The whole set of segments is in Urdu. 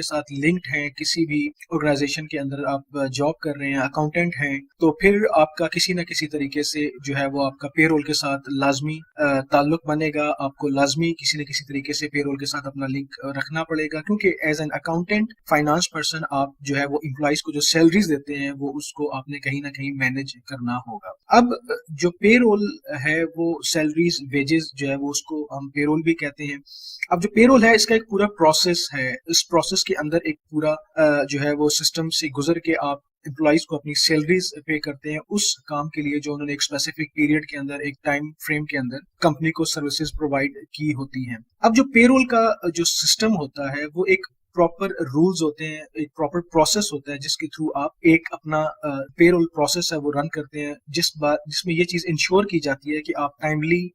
کے ساتھ لنکڈ ہیں، کسی بھی آرگنائزیشن کے اندر آپ جاب کر رہے ہیں، اکاؤنٹنٹ ہیں، تو پھر آپ کا کسی نہ کسی طریقے سے جو ہے وہ آپ کا پے رول کے ساتھ لازمی تعلق بنے گا. آپ کو لازمی کسی نہ کسی طریقے سے پے رول کے ساتھ اپنا لنک رکھنا پڑے گا، کیونکہ as an accountant, finance person, آپ جو ہے وہ امپلائیز کو جو سیلریز دیتے ہیں وہ اس کو آپ نے کہیں نہ کہیں مینج کرنا ہوگا. اب جو پے رول ہے وہ سیلریز، ویجز جو ہے وہ اس کو ہم پے رول بھی کہتے ہیں. اب جو پے رول ہے اس کا ایک پورا پروسیس ہے. اس پروسیس کے اندر ایک پورا جو ہے وہ سسٹم سے گزر کے آپ امپلائیز کو اپنی سیلریز پے کرتے ہیں اس کام کے لیے جو انہوں نے ایک اسپیسیفک پیریڈ کے اندر، ایک ٹائم فریم کے اندر کمپنی کو سروسز پرووائڈ کی ہوتی ہیں. اب جو پے رول کا جو سسٹم ہوتا ہے وہ ایک پراپر رولز ہوتے ہیں، ایک پراپر پروسیس ہوتا ہے جس کے تھرو آپ ایک اپنا پے رول پروسیس ہے وہ رن کرتے ہیں، جس میں یہ چیز انشور کی جاتی ہے کہ آپ ٹائملی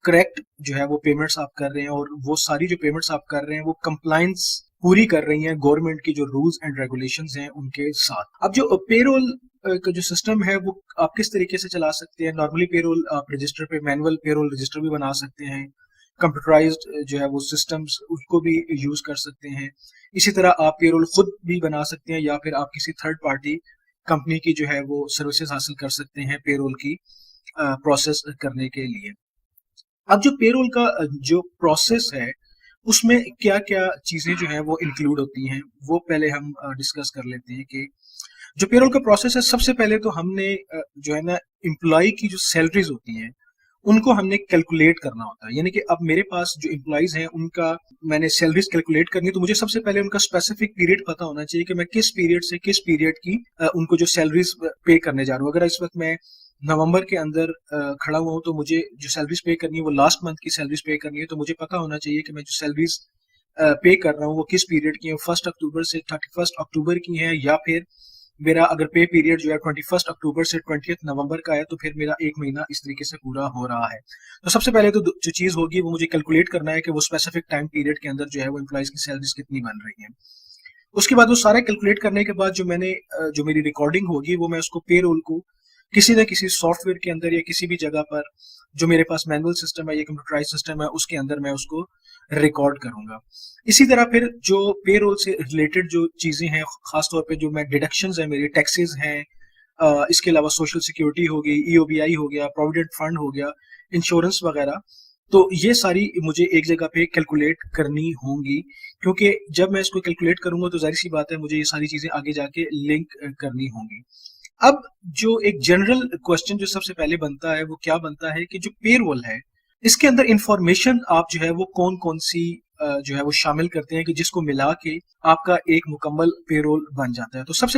کریکٹ جو ہے وہ پیمنٹس آپ کر رہے ہیں، اور وہ ساری جو پیمنٹس آپ کر رہے ہیں وہ کمپلائنس پوری کر رہی ہیں گورنمنٹ کی جو رولز اینڈ ریگولیشنز ہیں ان کے ساتھ. اب جو پے رول کا جو سسٹم ہے وہ آپ کس طریقے سے چلا سکتے ہیں؟ نارملی پے رول آپ رجسٹر پہ مینول پے رول رجسٹر بھی بنا سکتے ہیں، کمپیوٹرائزڈ جو ہے وہ سسٹمز اس کو بھی یوز کر سکتے ہیں. اسی طرح آپ پے رول خود بھی بنا سکتے ہیں، یا پھر آپ کسی تھرڈ پارٹی کمپنی کی جو ہے وہ سروسز حاصل کر سکتے ہیں پے رول کی پروسیس کرنے کے لیے. اب جو پے رول کا جو پروسیس ہے اس میں کیا کیا چیزیں جو ہیں وہ انکلوڈ ہوتی ہیں وہ پہلے ہم ڈسکس کر لیتے ہیں. کہ جو پے رول کا پروسیس ہے، سب سے پہلے تو ہم نے جو ہے نا امپلائی کی جو سیلریز ہوتی ہیں ان کو ہم نے کیلکولیٹ کرنا ہوتا ہے. یعنی کہ اب میرے پاس جو امپلائیز ہیں ان کا میں نے سیلریز کیلکولیٹ کرنی ہے، تو مجھے سب سے پہلے ان کا اسپیسیفک پیریڈ پتا ہونا چاہیے کہ میں کس پیریڈ سے کس پیریڈ کی ان کو جو سیلریز پے کرنے جا رہا ہوں. اگر اس وقت میں نومبر کے اندر کھڑا ہوا ہوں تو مجھے جو سیلریز پے کرنی ہے وہ لاسٹ منتھ کی سیلریز پے کرنی ہے، تو مجھے پتا ہونا چاہیے کہ میں جو سیلریز پے کر رہا ہوں وہ کس پیریڈ کی ہیں، 1 اکتوبر سے 31 اکتوبر کی ہیں، یا پھر میرا اگر پے پیریڈ جو ہے 21 اکتوبر سے 20 نومبر کا ہے تو پھر میرا ایک مہینہ اس طریقے سے پورا ہو رہا ہے. تو سب سے پہلے تو جو چیز ہوگی وہ مجھے کیلکولیٹ کرنا ہے کہ وہ اسپیسیفک ٹائم پیریڈ کے اندر جو ہے وہ امپلائیز کی سیلریز کتنی بن رہی ہیں. اس کے بعد وہ سارا کیلکولیٹ کرنے کے بعد جو میری ریکارڈنگ ہوگی وہ میں اس کو پے رول کو کسی نہ کسی سافٹ ویئر کے اندر یا کسی بھی جگہ پر جو میرے پاس مینول سسٹم ہے یا کمپیوٹرائز سسٹم ہے اس کے اندر میں اس کو ریکارڈ کروں گا. اسی طرح پھر جو پے رول سے ریلیٹڈ جو چیزیں ہیں، خاص طور پہ جو میں ڈیڈکشنز ہیں، میرے ٹیکسز ہیں، اس کے علاوہ سوشل سیکیورٹی ہو گئی، ای او بی آئی ہو گیا، پروویڈنٹ فنڈ ہو گیا، انشورنس وغیرہ، تو یہ ساری مجھے ایک جگہ پہ کیلکولیٹ کرنی ہوں گی. کیونکہ جب میں اس کو کیلکولیٹ کروں گا تو ظاہر سی بات ہے مجھے یہ ساری چیزیں آگے جا کے لنک کرنی ہوں گی. اب جو ایک جنرل کوشچن جو سب سے پہلے بنتا ہے وہ کیا بنتا ہے کہ جو پے رول ہے اس کے اندر انفارمیشن آپ جو ہے وہ کون کون سی جو ہے وہ شامل کرتے ہیں کہ جس کو ملا کے آپ کا ایک مکمل پے رول بن جاتا ہے. تو سب سے